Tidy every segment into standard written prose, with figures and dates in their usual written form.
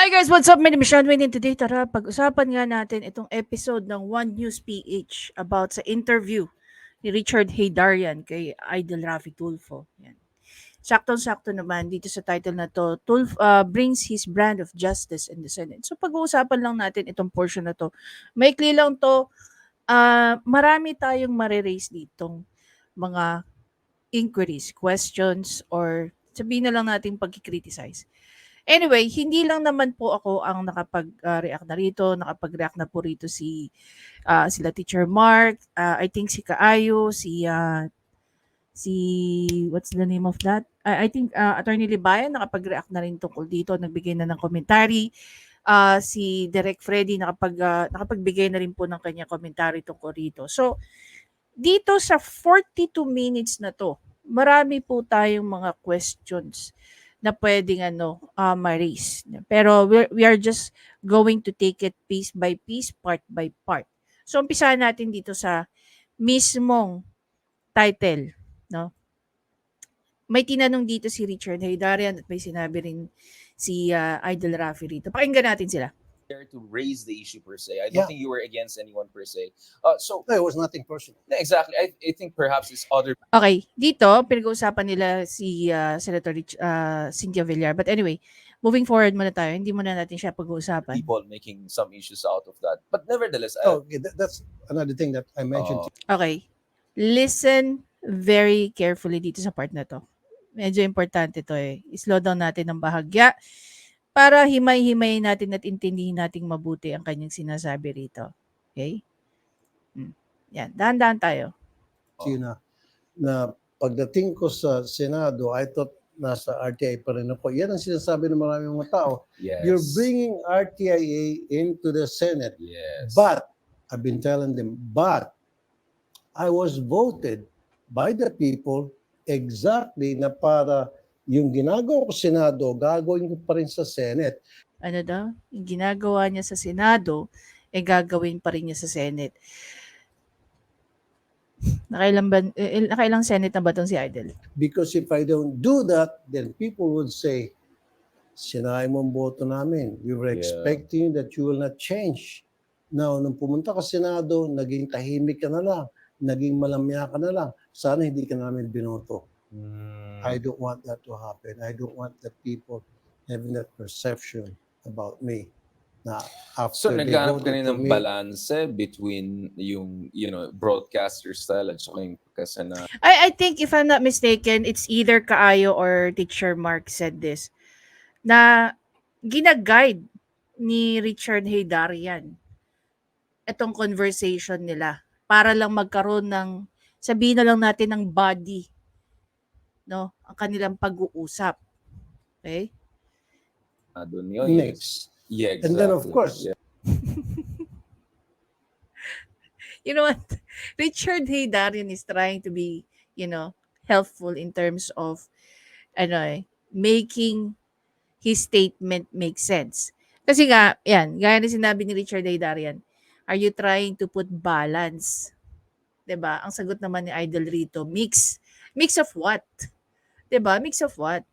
Hi guys, what's up? My name is Sean Wayne and today tara pag-usapan nga natin itong episode ng One News PH about sa interview ni Richard Haydarian kay Idol Rafi Tulfo. Yan. Saktong-sakto naman dito sa title na to, Tulfo brings his brand of justice in the Senate. So pag-uusapan lang natin itong portion na to. Maikli lang to, marami tayong mariraise ditong mga inquiries, questions, or sabihin na lang natin pag-criticize. Anyway, hindi lang naman po ako ang nakapag-react na rito, nakapag-react na po rito sila Teacher Mark, I think si Kaayo, si what's the name of that? I think Attorney Libayan nakapag-react na rin tungkol dito, nagbigay na ng commentary. Si Direk Freddy nakapagbigay na rin po ng kanyang commentary tungkol rito. So, dito sa 42 minutes na to, marami po tayong mga questions na pwedeng ma-raise. Pero we are just going to take it piece by piece, part by part. So, umpisahan natin dito sa mismong title. No? May tinanong dito si Richard Haydarian at may sinabi rin si Idol Rafi rito. Pakinggan natin sila. To raise the issue per se. I Yeah. don't think you were against anyone per se. So No, it was nothing personal. exactly. I think perhaps it's other Okay, dito pinag-uusapan nila si Senator Cynthia Villar. But anyway, moving forward muna tayo. Hindi muna natin siya pag-uusapan. people making some issues out of that. But nevertheless, Oh, okay, that's another thing that I mentioned. Okay. Listen very carefully dito sa part na to. Medyo importante to eh. I-slow down natin ng bahagya para himay-himay natin at intindihin nating mabuti ang kanyang sinasabi rito. Okay? Yan. Dahan-dahan tayo. Na pagdating ko sa Senado, I thought nasa RTI pa rin ako. Yan ang sinasabi ng maraming mga tao. yes. You're bringing RTIA into the Senate. yes. But, I've been telling them, but I was voted by the people exactly na para yung ginagawa ko sa Senado, gagawin ko pa rin sa Senate. Ano daw? Yung ginagawa niya sa Senado, gagawin pa rin niya sa Senate. Nakailang Senate na ba itong si Idol? Because if I don't do that, then people would say, sinay mo ang boto namin. We were Yeah. expecting that you will not change. Now, nung pumunta ka sa Senado, naging tahimik ka na lang. Naging malamya ka na lang. Sana hindi ka namin binoto. I don't want that to happen. I don't want the people having that perception about me. Na So after they naghanap ka voted rin for ng me, balance between yung broadcaster style at saka yung kasana. I think if I'm not mistaken, it's either Kaayo or Teacher Mark said this, na ginaguide ni Richard Haydarian itong conversation nila para lang magkaroon ng, sabihin na lang natin, ng body, no? Ang kanilang pag-uusap. Okay? Doon yun. next. Yeah, exactly. And then of course, Yeah. You know what? Richard Haydarian is trying to be, helpful in terms of making his statement make sense. Kasi nga, yan, gaya na sinabi ni Richard Haydarian, are you trying to put balance? 'Di ba? Ang sagot naman ni Idol rito, mix. Mix of what? 'Di ba? Mix of what?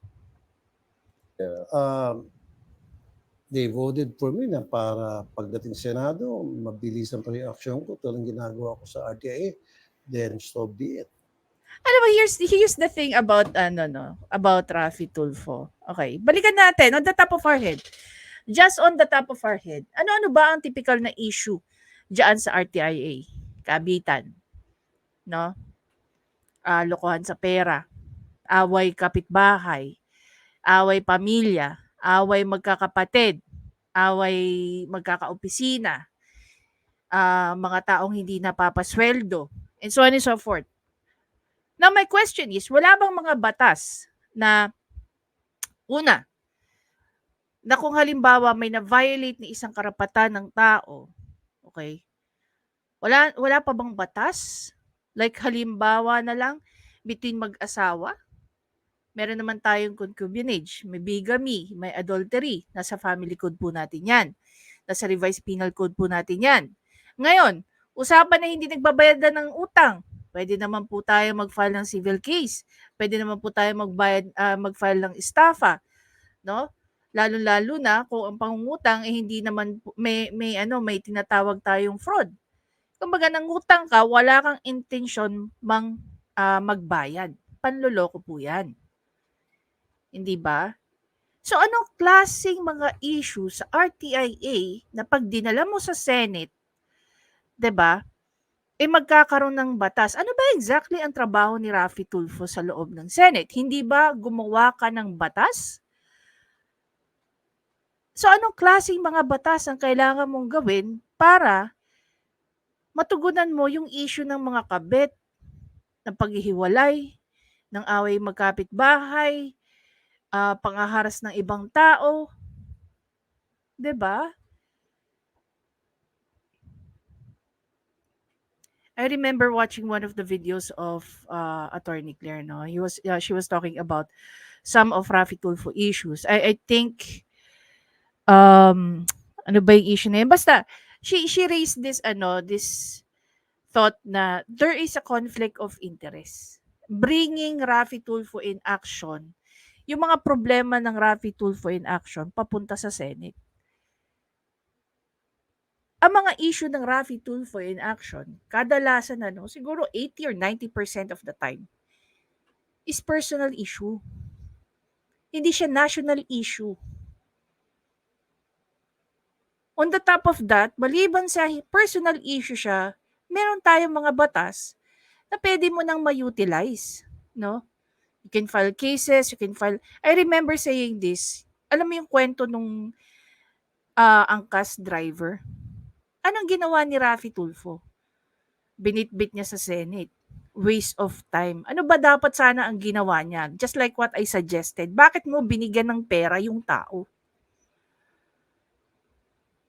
they voted for me na para pagdating sa Senado, mabilis ang reaksyon ko tulad ginagawa ko sa RTIA. Then so be it. Alam mo, here's the thing about about Rafi Tulfo. Okay, balikan natin on the top of our head. Just on the top of our head. Ano ba ang typical na issue diyan sa RTIA? Kabitan, no? Lokohan sa pera, away kapitbahay, away pamilya, away magkakapatid, away magkakaopisina, mga taong hindi napapasweldo, and so on and so forth. Now, my question is, wala bang mga batas na, una, na kung halimbawa may na-violate ni isang karapatan ng tao, okay, wala pa bang batas? Like halimbawa na lang, between mag-asawa, meron naman tayong concubinage, may bigamy, may adultery, nasa family code po natin yan. Nasa revised penal code po natin yan. Ngayon, usapan na hindi nagbabayad na ng utang, pwede naman po tayo mag-file ng civil case. Pwede naman po tayo mag-file ng estafa, no? Lalo-lalo na kung ang pangungutang eh hindi naman may tinatawag tayong fraud. Kumbaga nangutang ka, wala kang intensyon magbayad. Panloloko po 'yan, hindi ba? So anong klaseng mga issue sa RTIA na 'pag dinala mo sa Senate, 'di ba, eh magkakaroon ng batas? Ano ba exactly ang trabaho ni Raffy Tulfo sa loob ng Senate? Hindi ba gumawa ka ng batas? So anong klaseng mga batas ang kailangan mong gawin para matugunan mo yung issue ng mga kabit, ng paghihiwalay, ng away magkapitbahay, panghaharas ng ibang tao, 'di ba? I remember watching one of the videos of Attorney Claire, no. She was talking about some of Raffy Tulfo issues. I think ano ba yung issue na yun? Basta she raised this thought na there is a conflict of interest. Bringing Raffy Tulfo in action, yung mga problema ng Raffy Tulfo in action papunta sa Senate. Ang mga issue ng Raffy Tulfo in action, kadalasan siguro 80 or 90% of the time, is personal issue. Hindi siya national issue. On the top of that, maliban sa personal issue siya, meron tayong mga batas na pwede mo nang ma-utilize, no? You can file cases, I remember saying this. Alam mo yung kwento nung angkas driver? Anong ginawa ni Raffy Tulfo? Binitbit niya sa Senate. Waste of time. Ano ba dapat sana ang ginawa niya? Just like what I suggested. Bakit mo binigyan ng pera yung tao?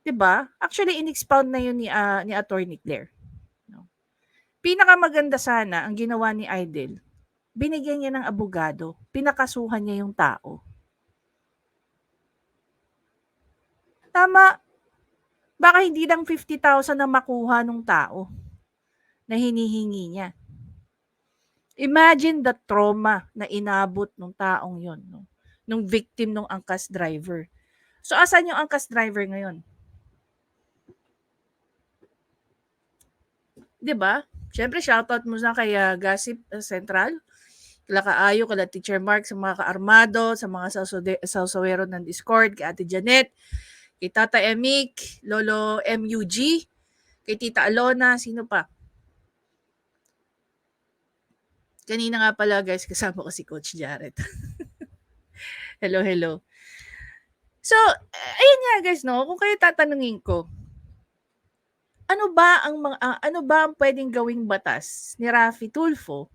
'Di ba? Actually, in-expound na yun ni Attorney Claire. No? Pinakamaganda sana ang ginawa ni Idol, binigyan niya ng abogado, pinakasuhan niya yung tao. Tama. Baka hindi lang 50,000 na makuha ng tao na hinihingi niya. Imagine the trauma na inabot ng taong yon, no? Nung victim ng angkas driver. So, asan yung angkas driver ngayon? 'Di ba? Siyempre, shoutout mo na kay Gossip Central, kila Kaayo, kila Teacher Mark, sa mga kaarmado, sa mga sawsawero ng Discord, kay Ate Janet, kay Tata Emik, Lolo MUG, kay Tita Alona, sino pa? Kanina nga pala guys, kasama ko si Coach Jared. Hello, hello. So, ayun nga guys, no, kung kayo tatanungin ko, ano ba ang pwedeng gawing batas ni Raffy Tulfo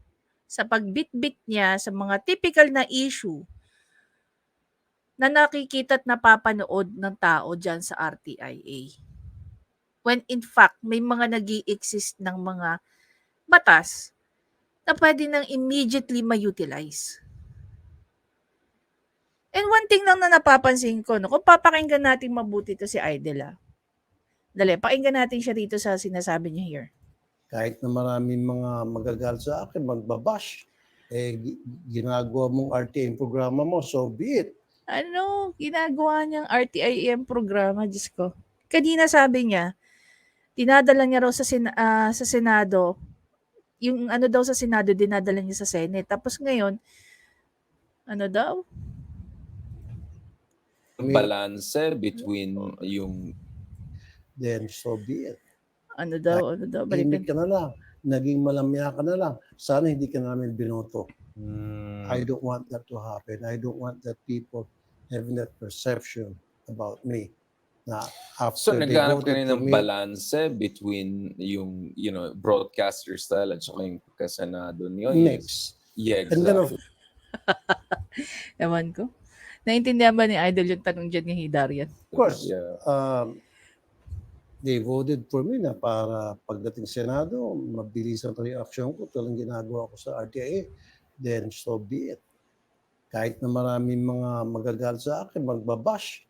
sa pagbitbit niya sa mga typical na issue na nakikita at napapanood ng tao dyan sa RTIA? When in fact, may mga nag-i-exist ng mga batas na pwede nang immediately ma-utilize. And one thing lang na napapansin ko, no, kung papakinggan natin mabuti to si Idol, Dali, pakinggan natin siya rito sa sinasabi niya here. Kahit na maraming mga magagalit sa akin, magbabash, ginagawa mong RTM programa mo, so be it. Ano, ginagawa niyang RTIM programa, Diyos ko. Kanina sabi niya, dinadala niya raw sa Senado, yung daw sa Senado, dinadala niya sa Senate. Tapos ngayon, ano daw? Balanse between yung Then so be it. Ano daw? Tahimik ka na lang. Naging malamya ka na lang. Sana hindi ka namin binoto. I don't want that to happen. I don't want that people having that perception about me. Na So after they naghanap ka voted rin for ng me, balanse between yung broadcaster style at saka yung pagkasenado niyo. mix. Yeah, And then exactly. Ewan ko. Naintindihan ba ni Idol yung tanong dyan ni Hidarian? Of course, Yeah. they voted for me na para pagdating Senado, mabilis ang reaction ko talang ginagawa ko sa RTIA. Then so be it. Kahit na maraming mga magagalit sa akin, magbabash,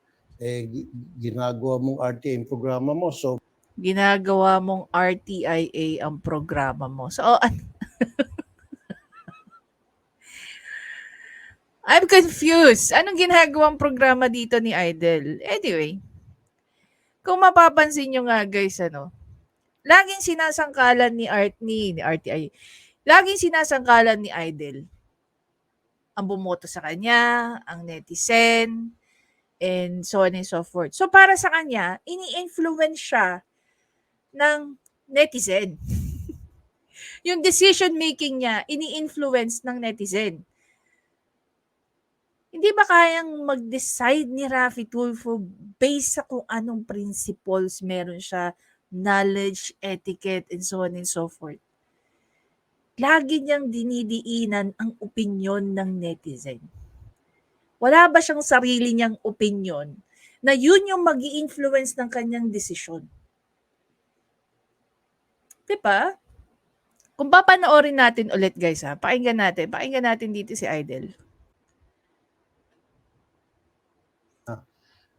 ginagawa mong RTIA programa mo. So Ginagawa mong RTIA ang programa mo. So, I'm confused. Anong ginagawang programa dito ni Idol? Anyway, kung mapapansin nyo nga guys, laging sinasangkalan ni RTI, laging sinasangkalan ni Idol ang bumoto sa kanya, ang netizen, and so on and so forth. So para sa kanya, ini-influence siya ng netizen. Yung decision making niya, ini-influence ng netizen. Hindi ba kayang mag-decide ni Raffy Tulfo based sa kung anong principles meron siya, knowledge, etiquette, and so on and so forth? Lagi niyang dinidiinan ang opinyon ng netizen. Wala ba siyang sarili niyang opinyon na yun yung mag-i-influence ng kanyang desisyon? Diba? Kung papanoorin natin ulit guys pakinggan natin dito si Idol.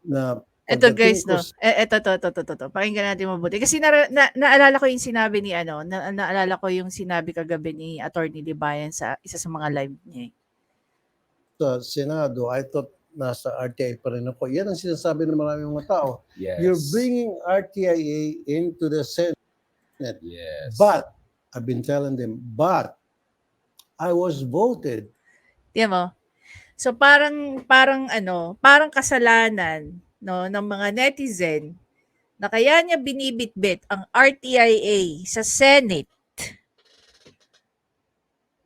Na Ito pagdating guys, ko no? Ito. Pakinggan natin mabuti. Kasi naalala ko yung sinabi ni naalala ko yung sinabi kagabi ni Attorney Libayan sa isa sa mga live niya. sa Senado, I thought nasa RTI pa rin ako. Yan ang sinasabi ng maraming mga tao. Yes. You're bringing RTIA into the Senate. Yes. But, I've been telling them, but, I was voted. Tiyan mo? So parang kasalanan ng mga netizen na kaya niya binibitbit ang RTIA sa Senate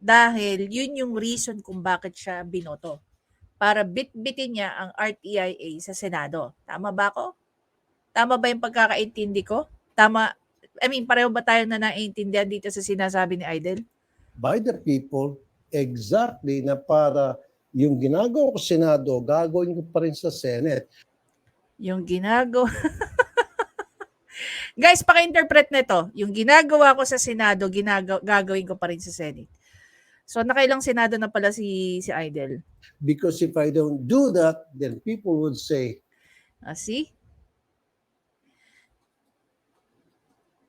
dahil yun yung reason kung bakit siya binoto. Para bitbitin niya ang RTIA sa Senado. Tama ba ako? Tama ba yung pagkakaintindi ko? Tama? Pareho ba tayo na naiintindihan dito sa sinasabi ni Idol? By the people, exactly na para yung ginagawa ko sa Senado, gagawin ko pa rin sa Senate. Yung ginagawa... Guys, paki-interpret nito. Yung ginagawa ko sa Senado, gagawin ko pa rin sa Senate. So, nakailang Senado na pala si Idol. Because if I don't do that, then people would say, See?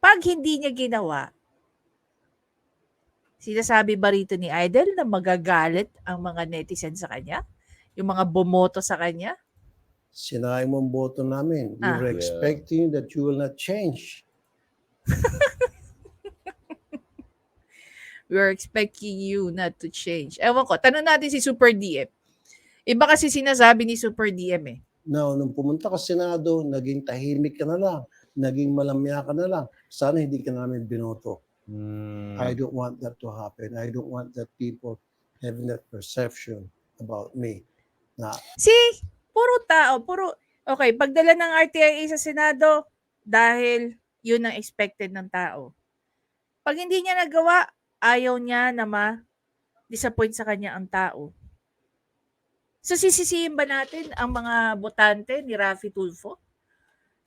Pag hindi niya ginawa, sinasabi ba rito ni Idol na magagalit ang mga netizen sa kanya? Yung mga bumoto sa kanya? sinayang mo ang boto namin. We were Yeah. expecting that you will not change. We are expecting you not to change. Ewan ko, tanong natin si Super DM. Iba kasi sinasabi ni Super DM Now, nung pumunta ka sa Senado, naging tahimik ka na lang. Naging malamya ka na lang. Sana hindi ka namin binoto. I don't want that to happen. I don't want that people having that perception about me. Na See, okay, pagdala ng RTIA sa Senado, dahil yun ang expected ng tao. Pag hindi niya nagawa, ayaw niya na ma-disappoint sa kanya ang tao. So, sisisihin ba natin ang mga botante ni Raffy Tulfo?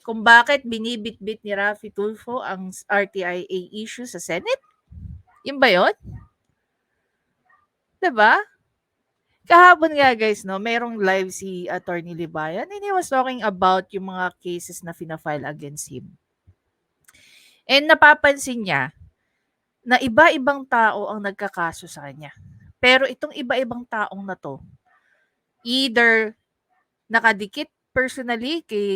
Kung bakit binibitbit ni Raffy Tulfo ang RTIA issue sa Senate? Yun ba yun? Diba? Kahapon nga guys, merong live si Attorney Libayan and he was talking about yung mga cases na fina-file against him. And napapansin niya na iba-ibang tao ang nagkakaso sa kanya. Pero itong iba-ibang taong na to, either nakadikit personally kay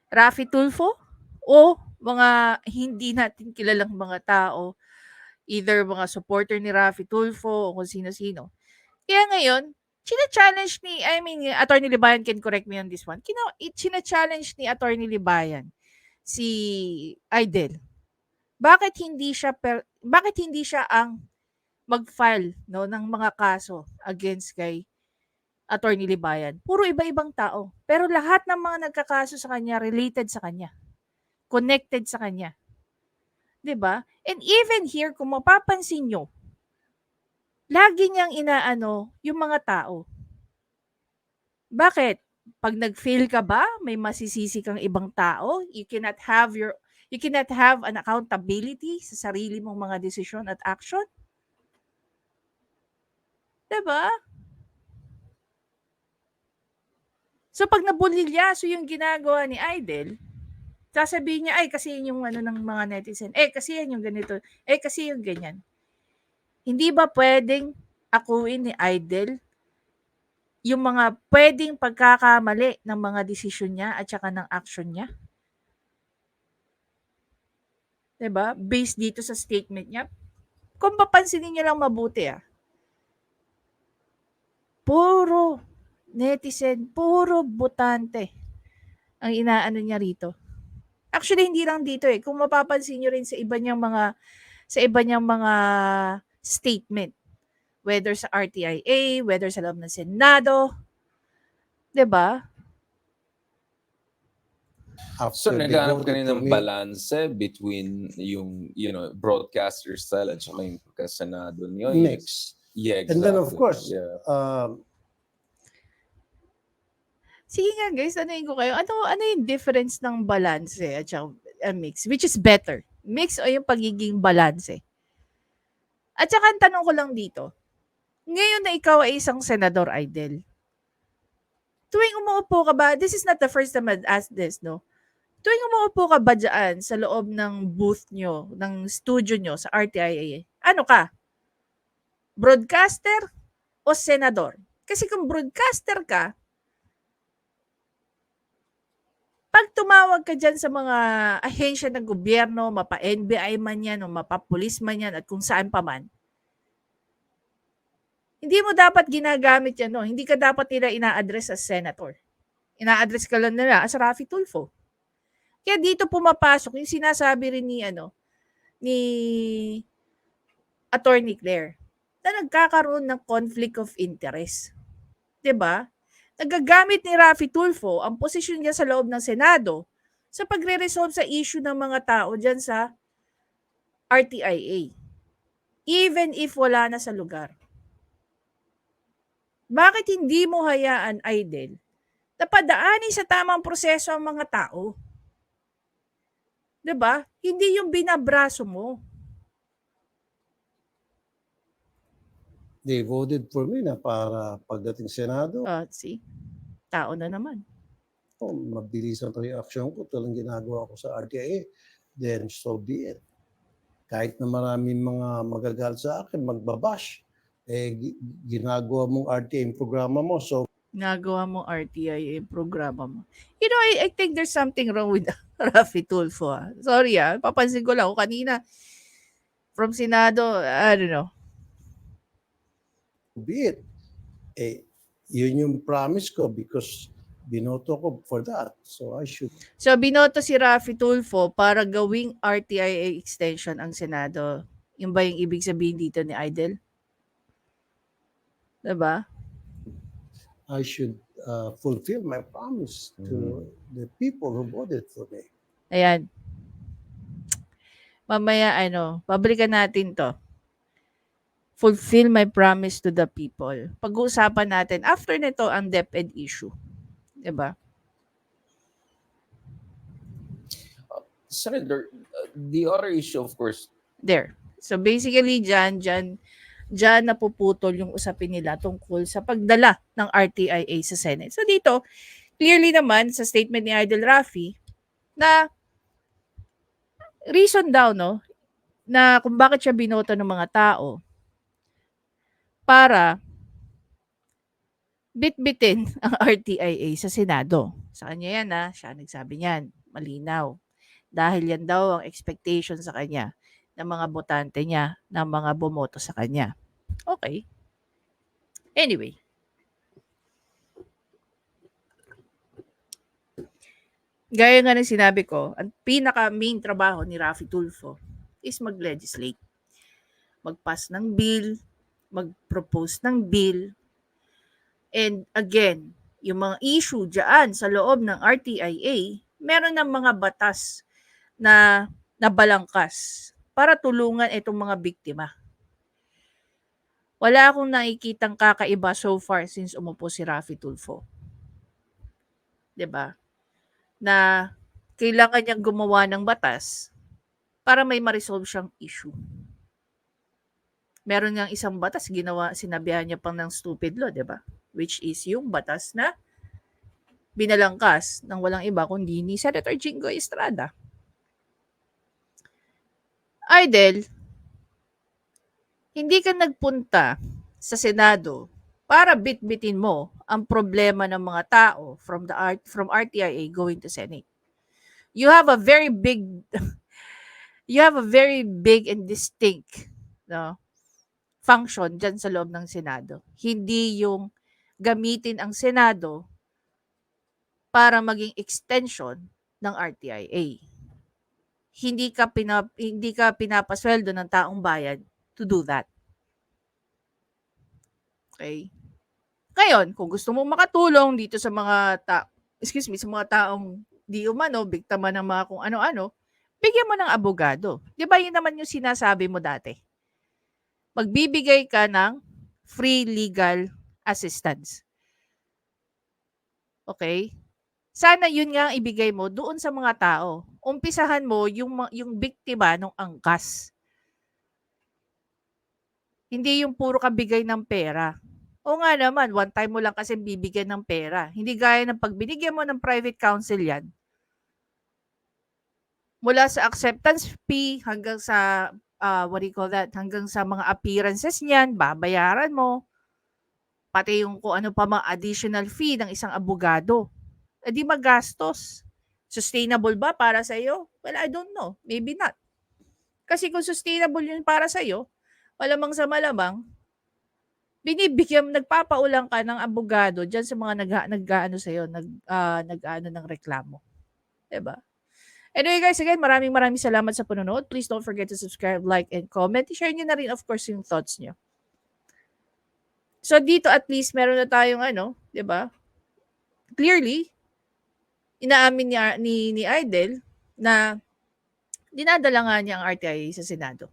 Raffy Tulfo o mga hindi natin kilalang mga tao, either mga supporter ni Raffy Tulfo o kung sino-sino. Kaya ngayon, china-challenge Attorney Libayan can correct me on this one. China-challenge ni Attorney Libayan si Idol. Bakit hindi siya ang mag-file ng mga kaso against kay Attorney Libayan? Puro iba-ibang tao. Pero lahat ng mga nagkakaso sa kanya related sa kanya. Connected sa kanya. 'Di ba? And even here, kung mapapansin nyo, lagi niyang inaano yung mga tao. Bakit? Pag nag-fail ka ba, may masisisi kang ibang tao? You cannot have an accountability sa sarili mong mga desisyon at action? 'Di ba? So pag nabulilyaso yung ginagawa ni Idol, sasabihin niya, ay kasi yun yung ng mga netizen. Kasi yan yung ganito. Kasi yung ganyan. Hindi ba pwedeng akuin ni Idol yung mga pwedeng pagkakamali ng mga desisyon niya at saka ng action niya. 'Di ba? Based dito sa statement niya. Kung papansinin niyo lang mabuti puro netizen, puro botante ang inaano niya rito. Actually, hindi lang dito Kung mapapansin niyo rin sa iba niyang mga statement, whether sa RTIA, whether sa loob ng Senado, 'di ba? So, After they naghahanap ka voted rin for ng me, balanse between yung, broadcaster style at saka yung pagkasenado niyo. mix. Yeah, And then of exactly. course, Yeah. Sige nga guys, tanungin ko kayo, ano yung difference ng balanse at saka mix? Which is better? Mix o yung pagiging balanse? At saka ang tanong ko lang dito, ngayon na ikaw ay isang senador, Idol, tuwing umuupo ka ba, this is not the first time I'd ask this, no? Tuwing umuupo ka ba dyan sa loob ng booth nyo, ng studio nyo sa RTIA, ano ka? Broadcaster o senador? Kasi kung broadcaster ka, pag tumawag ka dyan sa mga ahensya ng gobyerno, mapa-NBI man yan o mapa-police man yan at kung saan pa man, hindi mo dapat ginagamit yan, no? Hindi ka dapat nila ina-address as senator. Ina-address ka lang nila as Raffy Tulfo. Kaya dito pumapasok yung sinasabi rin ni Attorney Claire na nagkakaroon ng conflict of interest. 'Di ba? Nagagamit ni Raffy Tulfo ang posisyon niya sa loob ng Senado sa pagre-resolve sa issue ng mga tao diyan sa RTIA. Even if wala na sa lugar. Bakit hindi mo hayaan, Idol, na padaanin sa tamang proseso ang mga tao? 'Di ba? Hindi yung binabraso mo. they voted for me na para pagdating Senado, See? Tao na naman. mabilis ang reaction ko. Talagang ginagawa ko sa RTIA. Then so be it. Kahit na maraming mga magagalit sa akin, magbabash, ginagawa mong RTIA yung programa mo. So Nagawa mo RTI yung programa mo. You know, I think there's something wrong with Raffy Tulfo. Sorry papansin ko lang. Kanina, from Senado, I don't know. be it. Yun yung promise ko because binoto ko for that. So I should. So, binoto si Raffy Tulfo para gawing RTIA extension ang Senado. Yung ba yung ibig sabihin dito ni Idol? Diba? I should fulfill my promise to the people who voted for me. Ayan. Mamaya, pabrikan natin to. Fulfill my promise to the people. Pag-uusapan natin, after nito, ang DepEd issue. Diba? Senator, the other issue, of course, There. So, basically, dyan napuputol yung usapin nila tungkol sa pagdala ng RTIA sa Senate. So, dito, clearly naman, sa statement ni Idol Raffy, na reason daw, no, na kung bakit siya binoto ng mga tao para bitbitin ang RTIA sa Senado. Sa kanya yan siya nagsabi niyan, malinaw. Dahil yan daw ang expectation sa kanya ng mga botante niya, ng mga bumoto sa kanya. Okay. Anyway. Gaya nga ng sinabi ko, ang pinaka-main trabaho ni Raffy Tulfo is mag-legislate. Mag-pass ng bill, mag-propose ng bill. And again, yung mga issue dyan sa loob ng RTIA, meron ng mga batas na nabalangkas para tulungan itong mga biktima. Wala akong nakikitang kakaiba so far since umupo si Raffy Tulfo. 'Di ba? Na kailangan niyang gumawa ng batas para may ma-resolve siyang issue. Meron ngang isang batas, sinabihan niya pang ng stupid law, 'di ba? Which is yung batas na binalangkas ng walang iba kundi ni Senator Jinggoy Estrada. Idol, hindi ka nagpunta sa Senado para bitbitin mo ang problema ng mga tao from RTIA going to Senate. You have a very big and distinct, no, function dyan sa loob ng Senado. Hindi yung gamitin ang Senado para maging extension ng RTIA. Hindi ka pinapasweldo ng taong bayan to do that. Okay? Ngayon, kung gusto mo makatulong dito sa mga sa mga taong di umano, biktima ng mga kung ano-ano, bigyan mo ng abogado. Di ba yun naman yung sinasabi mo dati? Magbibigay ka ng free legal assistance. Okay? Sana yun nga ang ibigay mo doon sa mga tao. Umpisahan mo yung biktima ng angkas. Hindi yung puro kabigay ng pera. O nga naman, one time mo lang kasi bibigyan ng pera. Hindi gaya ng pag binigyan mo ng private counsel yan, mula sa acceptance fee hanggang sa, hanggang sa mga appearances niyan, babayaran mo. Pati yung kung ano pa mga additional fee ng isang abogado. Eh di magastos. Sustainable ba para sa iyo? Well, I don't know. Maybe not. Kasi kung sustainable yun para sa iyo, malamang sa malamang, nagpapaulang ka ng abogado diyan sa mga nag-aano sa iyo, nag-aano ng reklamo. 'Di ba? Anyway guys, again, maraming salamat sa panonood. Please don't forget to subscribe, like, and comment. I-share niyo na rin, of course, yung thoughts niyo. So dito at least meron na tayong 'di ba? Clearly, inaamin ni Idel na dinadala nga niya ang RTIA sa Senado.